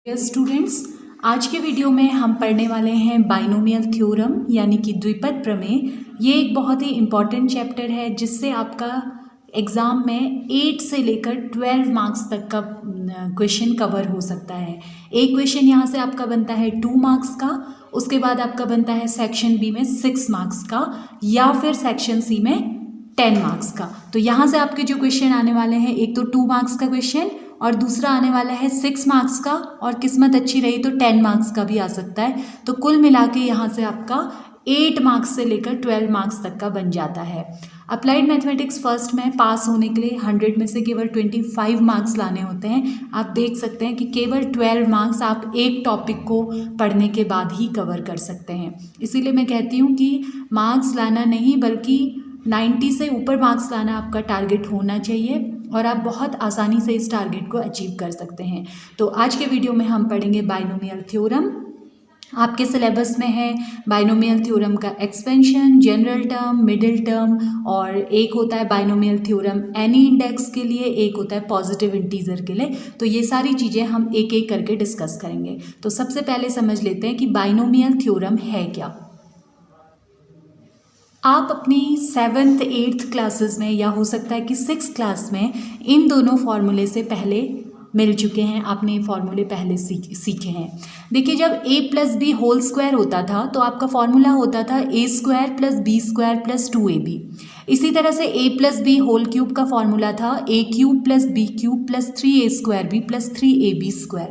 Students, आज के video में हम पढ़ने वाले हैं बाइनोमियल थ्योरम यानी कि द्विपद प्रमेय। ये एक बहुत ही इम्पॉर्टेंट चैप्टर है जिससे आपका एग्ज़ाम में 8 से लेकर 12 मार्क्स तक का क्वेश्चन कवर हो सकता है। एक क्वेश्चन यहाँ से आपका बनता है 2 मार्क्स का, उसके बाद आपका बनता है सेक्शन बी में 6 मार्क्स का या फिर सेक्शन सी में 10 मार्क्स का। तो यहाँ से आपके जो क्वेश्चन आने वाले हैं, एक तो 2 मार्क्स का क्वेश्चन और दूसरा आने वाला है 6 मार्क्स का, और किस्मत अच्छी रही तो 10 मार्क्स का भी आ सकता है। तो कुल मिला के यहाँ से आपका 8 मार्क्स से लेकर 12 मार्क्स तक का बन जाता है। अप्लाइड मैथमेटिक्स फर्स्ट में पास होने के लिए 100 में से केवल 25 मार्क्स लाने होते हैं। आप देख सकते हैं कि केवल 12 मार्क्स आप एक टॉपिक को पढ़ने के बाद ही कवर कर सकते हैं। इसीलिए मैं कहती हूँ कि मार्क्स लाना नहीं बल्कि 90 से ऊपर मार्क्स लाना आपका टारगेट होना चाहिए और आप बहुत आसानी से इस टारगेट को अचीव कर सकते हैं। तो आज के वीडियो में हम पढ़ेंगे बाइनोमियल थ्योरम। आपके सिलेबस में है बाइनोमियल थ्योरम का expansion, general term, middle term, और एक होता है बाइनोमियल थ्योरम एनी इंडेक्स के लिए, एक होता है पॉजिटिव इंटीजर के लिए। तो ये सारी चीज़ें हम एक एक करके डिस्कस करेंगे। तो सबसे पहले समझ लेते हैं कि बाइनोमियल थ्योरम है क्या। आप अपनी 7th 8th क्लासेस में या हो सकता है कि 6th क्लास में इन दोनों फार्मूले से पहले मिल चुके हैं, आपने ये फार्मूले पहले सीखे हैं। देखिए, जब a + b होल स्क्वायर होता था तो आपका फार्मूला होता था a² + b² + 2ab। इसी तरह से a + b होल क्यूब का फार्मूला था a³ + b³ + 3a² + 3ab²।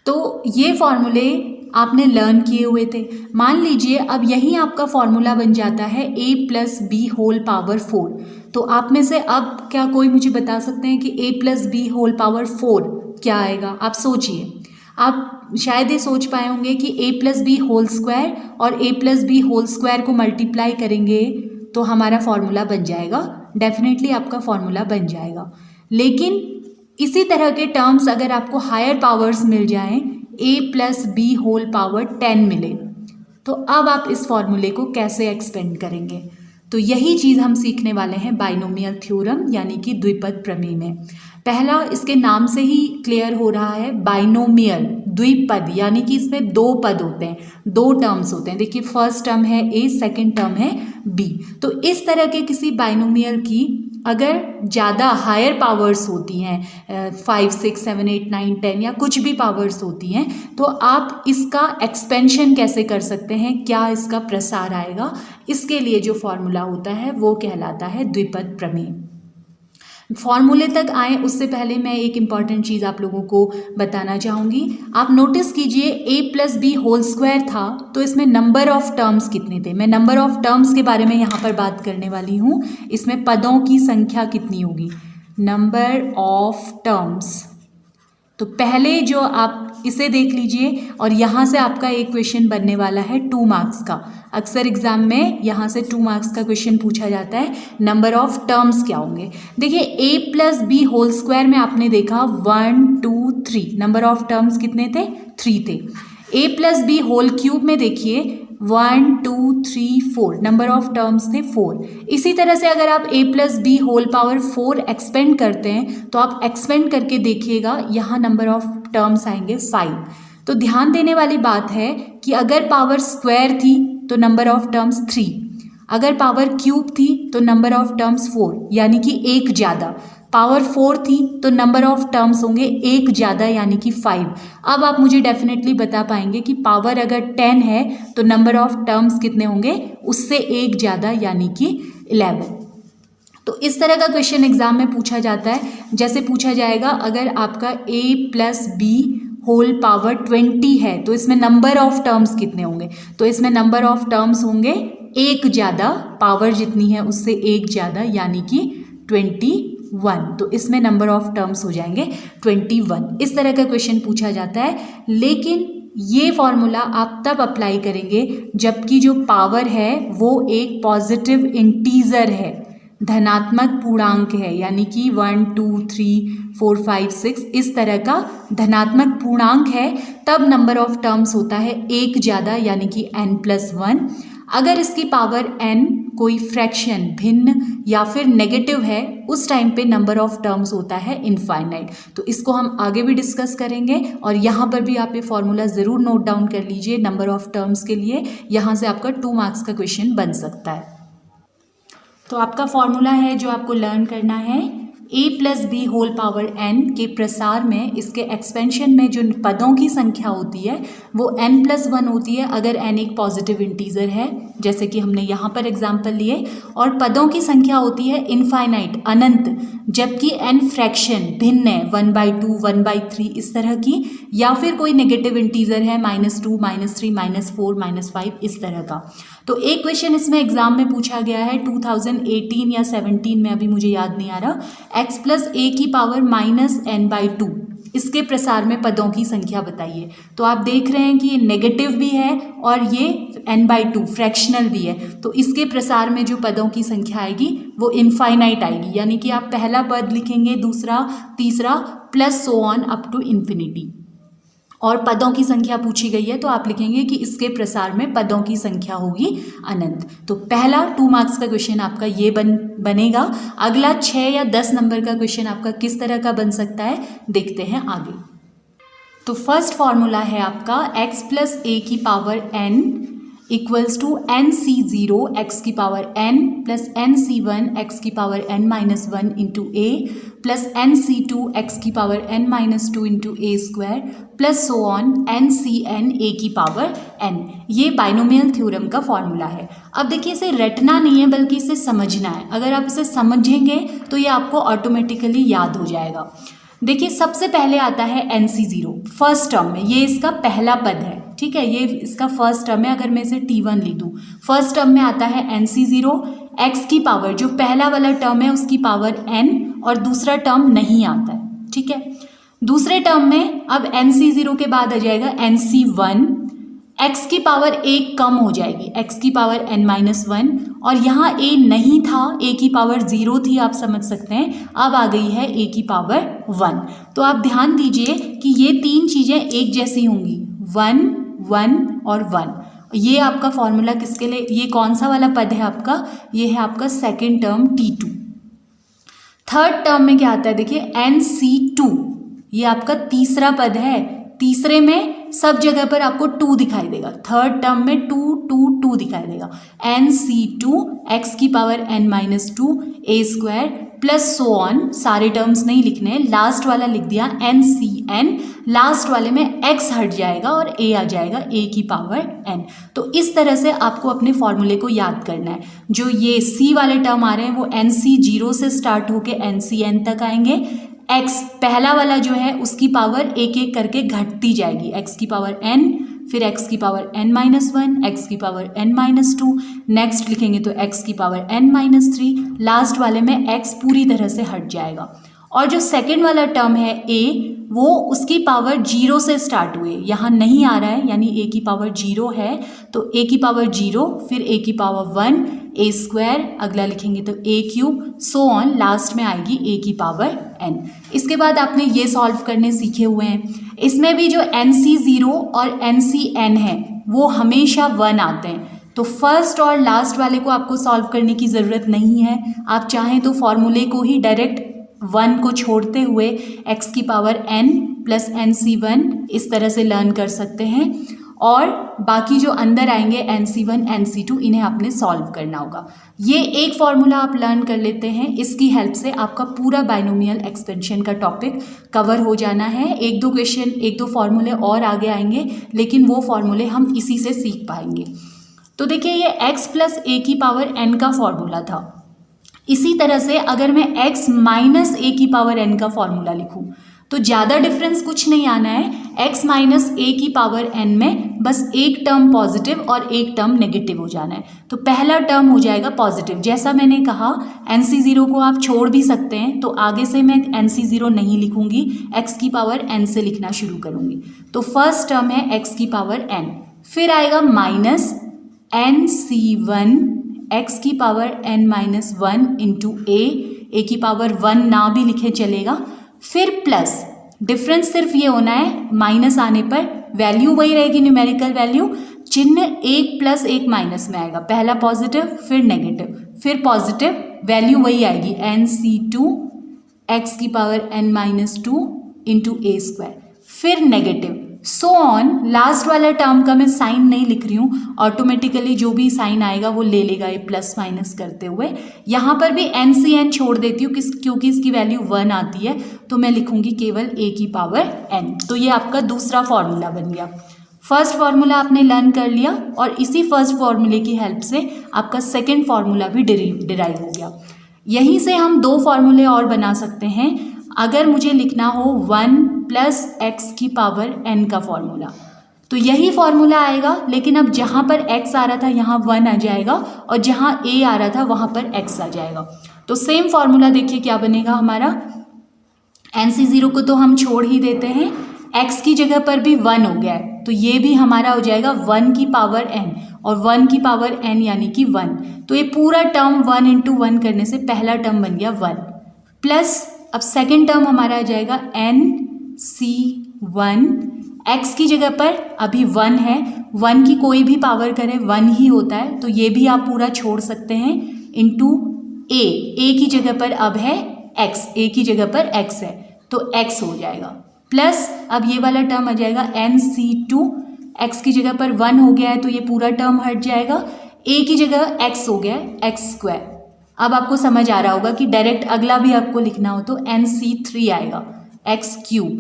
तो ये फार्मूले आपने लर्न किए हुए थे। मान लीजिए अब यही आपका फॉर्मूला बन जाता है a + b होल पावर 4। तो आप में से अब क्या कोई मुझे बता सकते हैं कि a + b होल पावर 4 क्या आएगा? आप सोचिए। आप शायद ये सोच पाए होंगे कि a + b होल स्क्वायर और a + b होल स्क्वायर को मल्टीप्लाई करेंगे तो हमारा फॉर्मूला बन जाएगा। डेफिनेटली आपका फॉर्मूला बन जाएगा। लेकिन इसी तरह के टर्म्स अगर आपको हायर पावर्स मिल जाएं, a + b होल पावर 10 मिले, तो अब आप इस फॉर्मूले को कैसे एक्सपेंड करेंगे? तो यही चीज़ हम सीखने वाले हैं बाइनोमियल थ्योरम यानी कि द्विपद प्रमेय में। पहला, इसके नाम से ही क्लियर हो रहा है, बाइनोमियल द्विपद, यानी कि इसमें 2 पद होते हैं, 2 टर्म्स होते हैं। देखिए, फर्स्ट टर्म है a, सेकेंड टर्म है b। तो इस तरह के किसी बाइनोमियल की अगर ज़्यादा हायर पावर्स होती हैं, 5 6 7 8 9 10 या कुछ भी पावर्स होती हैं, तो आप इसका एक्सपेंशन कैसे कर सकते हैं, क्या इसका प्रसार आएगा, इसके लिए जो फॉर्मूला होता है वो कहलाता है द्विपद प्रमेय। फॉर्मूले तक आए उससे पहले मैं एक इम्पॉर्टेंट चीज़ आप लोगों को बताना चाहूँगी। आप नोटिस कीजिए, a + b होल स्क्वायर था तो इसमें नंबर ऑफ टर्म्स कितने थे? मैं नंबर ऑफ टर्म्स के बारे में यहाँ पर बात करने वाली हूँ। इसमें पदों की संख्या कितनी होगी? Number of terms. तो पहले जो आप इसे देख लीजिए, और यहाँ से आपका एक क्वेश्चन बनने वाला है 2 मार्क्स का। अक्सर एग्जाम में यहाँ से 2 मार्क्स का क्वेश्चन पूछा जाता है, नंबर ऑफ टर्म्स क्या होंगे। देखिए, a + b होल स्क्वायर में आपने देखा 1 2 3, नंबर ऑफ टर्म्स कितने थे? 3 थे। a + b होल क्यूब में देखिए 1 2 3 4, नंबर ऑफ टर्म्स थे 4। इसी तरह से अगर आप a + b whole power 4 expand करते हैं तो आप एक्सपेंड करके देखिएगा, यहाँ नंबर ऑफ टर्म्स आएंगे 5। तो ध्यान देने वाली बात है कि अगर पावर स्क्वायर थी तो नंबर ऑफ टर्म्स 3, अगर पावर क्यूब थी तो नंबर ऑफ टर्म्स 4, यानी कि एक ज़्यादा। पावर 4 थी तो नंबर ऑफ टर्म्स होंगे एक ज़्यादा, यानी कि 5। अब आप मुझे डेफिनेटली बता पाएंगे कि पावर अगर 10 है तो नंबर ऑफ टर्म्स कितने होंगे? उससे एक ज़्यादा, यानी कि 11। तो इस तरह का क्वेश्चन एग्जाम में पूछा जाता है। जैसे पूछा जाएगा, अगर आपका a + b होल पावर 20 है तो इसमें नंबर ऑफ टर्म्स कितने होंगे? तो इसमें नंबर ऑफ टर्म्स होंगे एक ज़्यादा, पावर जितनी है उससे एक ज़्यादा, यानी कि 21। तो इसमें नंबर ऑफ टर्म्स हो जाएंगे 21। इस तरह का क्वेश्चन पूछा जाता है। लेकिन ये फॉर्मूला आप तब अप्लाई करेंगे जबकि जो पावर है वो एक पॉजिटिव इंटीजर है, धनात्मक पूर्णांक है, यानी कि 1 2 3 4 5 6 इस तरह का धनात्मक पूर्णांक है, तब नंबर ऑफ टर्म्स होता है एक ज़्यादा, यानी कि n + 1। अगर इसकी पावर n कोई फ्रैक्शन भिन्न या फिर नेगेटिव है उस टाइम पे नंबर ऑफ टर्म्स होता है इनफाइनाइट। तो इसको हम आगे भी डिस्कस करेंगे और यहाँ पर भी आप ये फॉर्मूला ज़रूर नोट डाउन कर लीजिए नंबर ऑफ टर्म्स के लिए, यहाँ से आपका 2 मार्क्स का क्वेश्चन बन सकता है। तो आपका फॉर्मूला है जो आपको लर्न करना है, a plus b whole power n के प्रसार में इसके एक्सपेंशन में जो पदों की संख्या होती है वो n+1 होती है अगर n एक पॉजिटिव इंटीजर है, जैसे कि हमने यहाँ पर एग्जांपल लिए, और पदों की संख्या होती है इनफाइनाइट अनंत, जबकि n फ्रैक्शन भिन्न है 1/2 1/3 इस तरह की, या फिर कोई नेगेटिव इंटीजर है -2 -3 -4 -5 इस तरह का। तो एक क्वेश्चन इसमें एग्जाम में पूछा गया है 2018 या 17 में, अभी मुझे याद नहीं आ रहा, x प्लस a की पावर -n/2 इसके प्रसार में पदों की संख्या बताइए। तो आप देख रहे हैं कि ये नेगेटिव भी है और ये n/2 फ्रैक्शनल भी है, तो इसके प्रसार में जो पदों की संख्या आएगी वो इनफाइनाइट आएगी, यानी कि आप पहला पद लिखेंगे, दूसरा, तीसरा, plus so on up to infinity, और पदों की संख्या पूछी गई है तो आप लिखेंगे कि इसके प्रसार में पदों की संख्या होगी अनंत। तो पहला 2 मार्क्स का क्वेश्चन आपका ये बनेगा। अगला 6 या 10 नंबर का क्वेश्चन आपका किस तरह का बन सकता है, देखते हैं आगे। तो फर्स्ट फॉर्मूला है आपका x प्लस a की power n equals to nc0 x की power n plus nc1 x की power n-1 into a plus nc2 x की power n-2 into a square plus so on ncn a की power n। ये binomial theorem का formula है। अब देखिए इसे रटना नहीं है बल्कि इसे समझना है। अगर आप इसे समझेंगे तो ये आपको ऑटोमेटिकली याद हो जाएगा। देखिए सबसे पहले आता है nc0 फर्स्ट टर्म में, ये इसका पहला पद है, ठीक है, ये इसका फर्स्ट टर्म है। अगर मैं इसे t1 लिख दूँ, फर्स्ट टर्म में आता है nc0 x की पावर, जो पहला वाला टर्म है उसकी पावर n, और दूसरा टर्म नहीं आता है, ठीक है। दूसरे टर्म में अब nc0 के बाद आ जाएगा nc1, x की पावर 1 कम हो जाएगी, x की पावर n-1, और यहाँ a नहीं था, a की पावर 0 थी, आप समझ सकते हैं, अब आ गई है a की पावर 1। तो आप ध्यान दीजिए कि ये तीन चीज़ें एक जैसी होंगी, 1 1 और 1। ये आपका फॉर्मूला किसके लिए, ये कौन सा वाला पद है आपका, ये है आपका second term t2। Third term में क्या आता है, देखिए nc2, ये आपका तीसरा पद है। तीसरे में सब जगह पर आपको 2 दिखाई देगा, थर्ड टर्म में 2 2 2 दिखाई देगा, nc2 x की power n-2 a square plus so on, सारे टर्म्स नहीं लिखने, लास्ट वाला लिख दिया ncn, लास्ट वाले में x हट जाएगा और a आ जाएगा a की पावर n। तो इस तरह से आपको अपने फॉर्मूले को याद करना है। जो ये c वाले टर्म आ रहे हैं वो nc0 से स्टार्ट होके ncn तक आएंगे। x पहला वाला जो है उसकी पावर एक एक करके घटती जाएगी, x की पावर n, फिर x की पावर n-1, x की पावर n-2, नेक्स्ट लिखेंगे तो x की पावर n-3, लास्ट वाले में x पूरी तरह से हट जाएगा। और जो सेकंड वाला टर्म है a, वो उसकी पावर 0 से स्टार्ट हुए, यहाँ नहीं आ रहा है, यानी a की पावर 0 है, तो a की पावर 0, फिर a की पावर 1, a स्क्वायर, अगला लिखेंगे तो a cube, so on, last में आएगी a की पावर n। इसके बाद आपने ये सॉल्व करने सीखे हुए हैं। इसमें भी जो nc0 और ncn है वो हमेशा 1 आते हैं, तो फर्स्ट और लास्ट वाले को आपको सॉल्व करने की ज़रूरत नहीं है। आप चाहें तो फॉर्मूले को ही डायरेक्ट 1 को छोड़ते हुए x की पावर n प्लस nc1 इस तरह से लर्न कर सकते हैं, और बाकी जो अंदर आएंगे nc1 nc2 इन्हें आपने सॉल्व करना होगा। ये एक फॉर्मूला आप लर्न कर लेते हैं, इसकी हेल्प से आपका पूरा बाइनोमियल एक्सपेंशन का टॉपिक कवर हो जाना है। एक दो क्वेश्चन, एक दो फॉर्मूले और आगे आएंगे, लेकिन वो फॉर्मूले हम इसी से सीख पाएंगे। तो देखिए ये x प्लस a की पावर n का फॉर्मूला था। इसी तरह से अगर मैं x माइनस a की पावर n का फॉर्मूला लिखूं तो ज़्यादा डिफरेंस कुछ नहीं आना है। x माइनस a की पावर n में बस एक टर्म पॉजिटिव और एक टर्म नेगेटिव हो जाना है। तो पहला टर्म हो जाएगा पॉजिटिव, जैसा मैंने कहा nc0 को आप छोड़ भी सकते हैं, तो आगे से मैं nc0 नहीं लिखूंगी, x की पावर n से लिखना शुरू करूंगी। तो फर्स्ट टर्म है x की पावर n, फिर आएगा माइनस nc1 x की पावर n-1 इंटू a की पावर 1 ना भी लिखे चलेगा, फिर प्लस, डिफरेंस सिर्फ ये होना है माइनस आने पर वैल्यू वही रहेगी न्यूमेरिकल वैल्यू, चिन्ह एक प्लस एक माइनस में आएगा, पहला पॉजिटिव फिर नेगेटिव फिर पॉजिटिव, वैल्यू वही आएगी NC2 x की पावर n-2 इंटू ए स्क्वायर, फिर नेगेटिव, सो ऑन। लास्ट वाला टर्म का मैं साइन नहीं लिख रही हूँ, ऑटोमेटिकली जो भी साइन आएगा वो ले लेगा ये प्लस माइनस करते हुए। यहाँ पर भी NCN छोड़ देती हूँ क्योंकि इसकी वैल्यू 1 आती है, तो मैं लिखूंगी केवल a की पावर n। तो ये आपका दूसरा फॉर्मूला बन गया। फर्स्ट फार्मूला आपने लर्न कर लिया और इसी फर्स्ट फार्मूले की हेल्प से आपका सेकेंड फार्मूला भी डिराइव हो गया। यहीं से हम दो फार्मूले और बना सकते हैं। अगर मुझे लिखना हो 1 प्लस एक्स की पावर n का फॉर्मूला, तो यही फॉर्मूला आएगा, लेकिन अब जहाँ पर x आ रहा था यहाँ 1 आ जाएगा और जहाँ a आ रहा था वहाँ पर x आ जाएगा। तो सेम फॉर्मूला देखिए क्या बनेगा हमारा। NC0 को तो हम छोड़ ही देते हैं, x की जगह पर भी 1 हो गया है, तो ये भी हमारा हो जाएगा 1 की पावर n, और 1 की पावर n यानी कि 1। तो ये पूरा टर्म 1 इंटू 1 करने से पहला टर्म बन गया 1, प्लस अब सेकेंड टर्म हमारा आ जाएगा NC1, x की जगह पर अभी 1 है, 1 की कोई भी पावर करें 1 ही होता है, तो ये भी आप पूरा छोड़ सकते हैं, इंटू a की जगह पर अब है x, a की जगह पर x है तो x हो जाएगा, प्लस अब ये वाला टर्म आ जाएगा NC2, x की जगह पर 1 हो गया है तो ये पूरा टर्म हट जाएगा, a की जगह x हो गया है x स्क्वायर। अब आपको समझ आ रहा होगा कि डायरेक्ट अगला भी आपको लिखना हो तो NC3 आएगा x cube,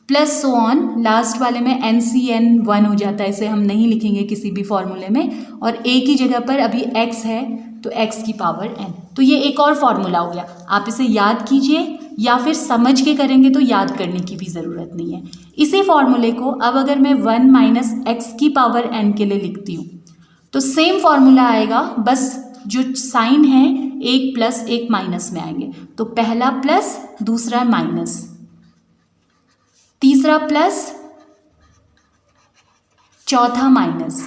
plus so on. Last वाले में NCN 1 हो जाता है, इसे हम नहीं लिखेंगे किसी भी फॉर्मूले में, और a की जगह पर अभी x है तो x की पावर n। तो ये एक और फॉर्मूला हो गया, आप इसे याद कीजिए या फिर समझ के करेंगे तो याद करने की भी ज़रूरत नहीं है। इसी फॉर्मूले को अब अगर मैं 1 माइनस एक्स की पावर n के लिए लिखती हूँ तो सेम फॉर्मूला आएगा, बस जो साइन है एक प्लस एक माइनस में आएंगे, तो पहला प्लस दूसरा माइनस, तीसरा प्लस चौथा माइनस,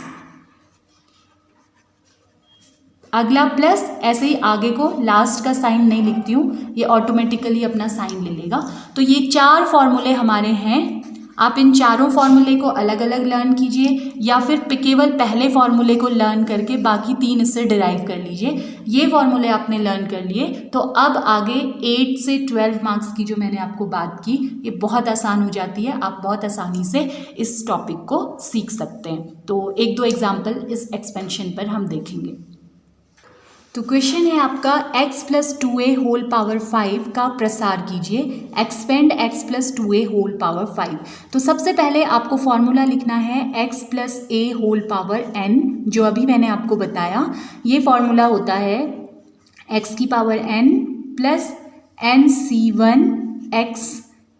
अगला प्लस, ऐसे ही आगे को लास्ट का साइन नहीं लिखती हूँ, ये ऑटोमेटिकली अपना साइन ले लेगा। तो ये 4 फॉर्मूले हमारे हैं, आप इन चारों फॉर्मूले को अलग अलग लर्न कीजिए या फिर केवल पहले फॉर्मूले को लर्न करके बाकी 3 इससे डिराइव कर लीजिए। ये फॉर्मूले आपने लर्न कर लिए तो अब आगे 8 से 12 मार्क्स की जो मैंने आपको बात की ये बहुत आसान हो जाती है, आप बहुत आसानी से इस टॉपिक को सीख सकते हैं। तो 1-2 एग्जाम्पल इस एक्सपेंशन पर हम देखेंगे। तो क्वेश्चन है आपका x plus 2a whole power 5 का प्रसार कीजिए, expand x plus 2a whole power 5। तो सबसे पहले आपको फॉर्मूला लिखना है x plus a whole power n, जो अभी मैंने आपको बताया। ये फॉर्मूला होता है x की power n plus NC1 x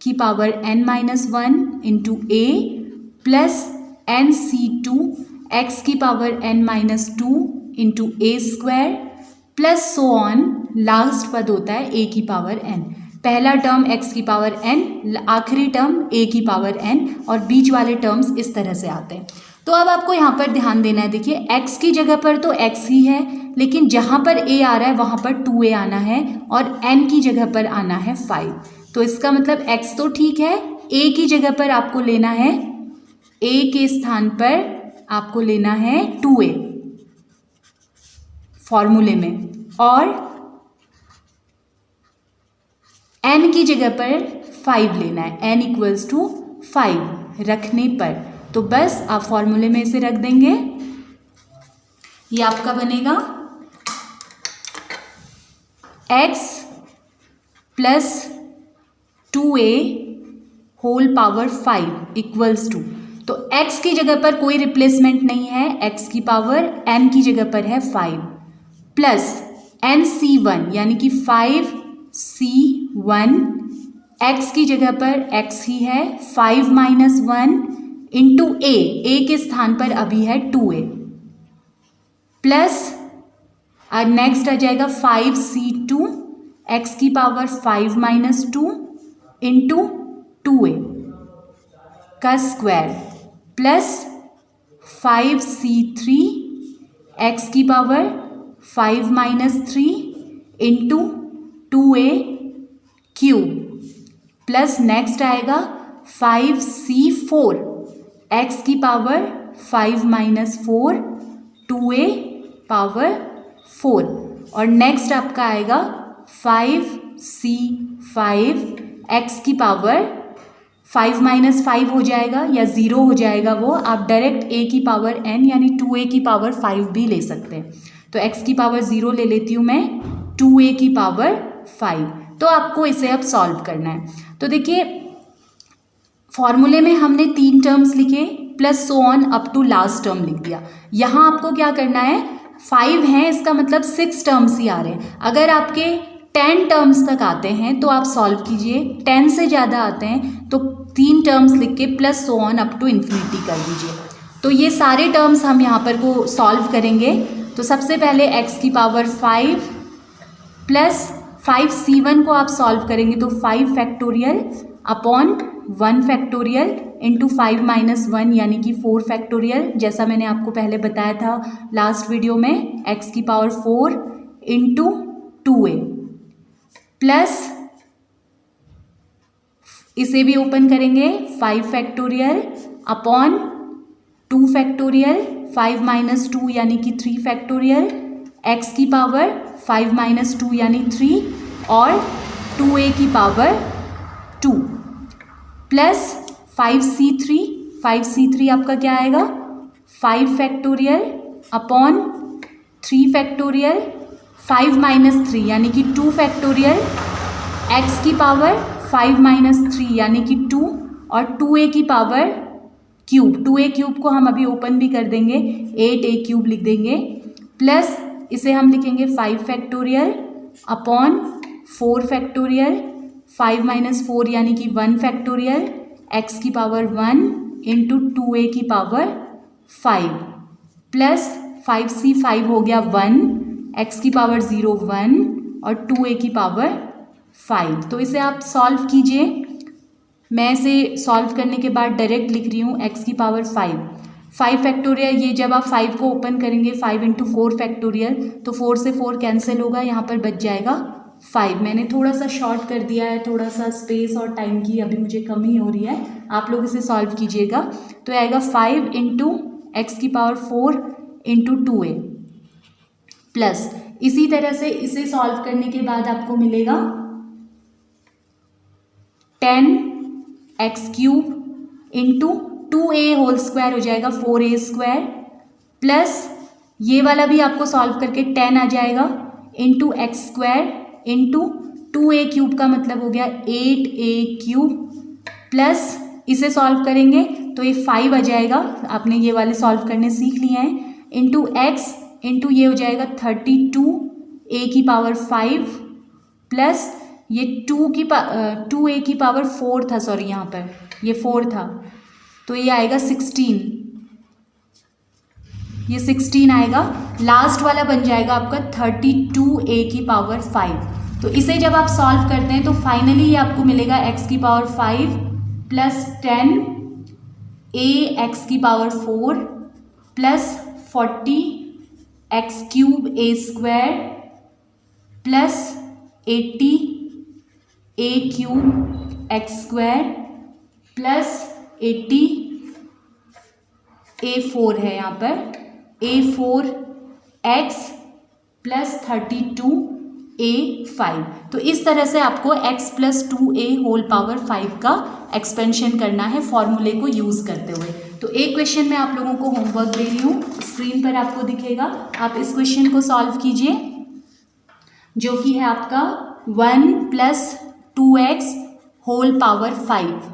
की power n-1 into a plus NC2 x की power n-2 into a square plus so on. Last पद होता है a की पावर n, पहला टर्म x की पावर n, आखिरी टर्म a की पावर n, और बीच वाले टर्म्स इस तरह से आते हैं। तो अब आपको यहाँ पर ध्यान देना है, देखिए x की जगह पर तो x ही है, लेकिन जहाँ पर a आ रहा है वहाँ पर 2a आना है और n की जगह पर आना है 5। तो इसका मतलब x तो ठीक है, a की जगह पर आपको लेना है, a के स्थान पर आपको लेना है 2a फॉर्मूले में, और n की जगह पर 5 लेना है, n इक्वल्स टू 5 रखने पर। तो बस आप फॉर्मूले में इसे रख देंगे, ये आपका बनेगा x plus 2a whole power 5 equals to, तो x की जगह पर कोई रिप्लेसमेंट नहीं है, x की पावर n की जगह पर है 5 प्लस NC1 यानी कि 5C1, x की जगह पर x ही है, 5 माइनस 1 इंटू a के स्थान पर अभी है 2a, प्लस नेक्स्ट आ जाएगा 5C2 x की पावर 5 माइनस 2 इंटू 2a का स्क्वायर, प्लस 5C3 x की power 5 minus 3 into 2a cube, plus next आएगा 5C4 x की पावर 5 माइनस 4 2a पावर 4 और नेक्स्ट आपका आएगा 5c5 x की पावर 5 माइनस 5 हो जाएगा या 0 हो जाएगा, वो आप डायरेक्ट a की पावर n यानी 2a की पावर 5 भी ले सकते हैं। तो x की पावर 0 ले लेती हूँ मैं, 2a की पावर 5। तो आपको इसे अब सॉल्व करना है। तो देखिए फॉर्मूले में हमने 3 टर्म्स लिखे plus so on up to last term लिख दिया। यहाँ आपको क्या करना है, 5 हैं इसका मतलब 6 टर्म्स ही आ रहे हैं। अगर आपके 10 टर्म्स तक आते हैं तो आप सॉल्व कीजिए, 10 से ज़्यादा आते हैं तो 3 टर्म्स लिख के plus so on up to infinity कर दीजिए। तो ये सारे टर्म्स हम यहाँ पर को सॉल्व करेंगे। तो सबसे पहले x की पावर 5 प्लस 5c1 को आप सॉल्व करेंगे तो 5 factorial upon 1 factorial into 5 minus 1 यानी कि 4 फैक्टोरियल, जैसा मैंने आपको पहले बताया था लास्ट वीडियो में, x की पावर 4 इंटू 2a प्लस इसे भी ओपन करेंगे 5 फैक्टोरियल अपॉन 2 फैक्टोरियल 5 माइनस 2 यानी कि 3 फैक्टोरियल, x की पावर 5 माइनस 2 यानी 3 और 2a की पावर 2 प्लस 5c3 आपका क्या आएगा 5 फैक्टोरियल अपॉन 3 फैक्टोरियल 5 माइनस 3 यानी कि 2 फैक्टोरियल, x की पावर 5 माइनस 3 यानी कि 2 और 2a की पावर क्यूब, 2a क्यूब को हम अभी ओपन भी कर देंगे, 8a क्यूब लिख देंगे प्लस इसे हम लिखेंगे 5 फैक्टोरियल अपॉन 4 फैक्टोरियल 5 माइनस 4 यानी कि 1 फैक्टोरियल, x की पावर 1 इंटू 2a की पावर 5 प्लस 5c5 हो गया 1, x की पावर 0 1 और 2a की पावर 5। तो इसे आप सॉल्व कीजिए। मैं इसे सॉल्व करने के बाद डायरेक्ट लिख रही हूँ x की पावर 5 फैक्टोरियल, ये जब आप 5 को ओपन करेंगे 5 इंटू 4 फैक्टोरियल तो 4 से 4 कैंसिल होगा, यहाँ पर बच जाएगा 5। मैंने थोड़ा सा शॉर्ट कर दिया है, थोड़ा सा स्पेस और टाइम की अभी मुझे कमी हो रही है, आप लोग इसे सॉल्व कीजिएगा। तो आएगा 5 इंटू एक्स की पावर 4 इंटू 2a प्लस इसी तरह से इसे सॉल्व करने के बाद आपको मिलेगा 10x cube into 2a whole square हो जाएगा 4a स्क्वायर प्लस ये वाला भी आपको सॉल्व करके 10 आ जाएगा into x square into 2a cube का मतलब हो गया 8a क्यूब प्लस इसे सॉल्व करेंगे तो ये 5 आ जाएगा, आपने ये वाले सॉल्व करने सीख लिए हैं, इंटू एक्स इंटू ये हो जाएगा 32a की पावर 5 प्लस ये 2a की पावर 4 था, सॉरी यहाँ पर ये 4 था तो ये आएगा 16, ये 16 आएगा। लास्ट वाला बन जाएगा आपका 32a की पावर 5। तो इसे जब आप सॉल्व करते हैं तो फाइनली ये आपको मिलेगा x की पावर 5 प्लस 10a x की power 4 plus 40 x cube a square plus 80 a cube x square plus 80 a4 है यहाँ पर a4 x प्लस 32 a5। तो इस तरह से आपको x plus 2a whole power 5 का एक्सपेंशन करना है फॉर्मूले को यूज़ करते हुए। तो एक क्वेश्चन मैं आप लोगों को होमवर्क दे रही हूँ, स्क्रीन पर आपको दिखेगा, आप इस क्वेश्चन को सॉल्व कीजिए जो कि है आपका 1 प्लस 2x होल पावर 5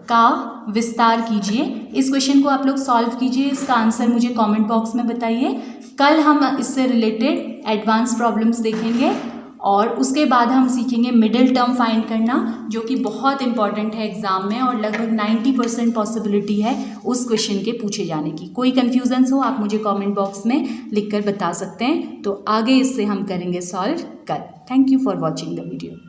का विस्तार कीजिए। इस क्वेश्चन को आप लोग सॉल्व कीजिए, इसका आंसर मुझे कमेंट बॉक्स में बताइए। कल हम इससे रिलेटेड एडवांस प्रॉब्लम्स देखेंगे और उसके बाद हम सीखेंगे मिडिल टर्म फाइंड करना, जो कि बहुत इंपॉर्टेंट है एग्जाम में और लगभग 90% पॉसिबिलिटी है उस क्वेश्चन के पूछे जाने की। कोई कन्फ्यूजन्स हो आप मुझे कमेंट बॉक्स में लिखकर बता सकते हैं। तो आगे इससे हम करेंगे सॉल्व कल। Thank you for watching the video.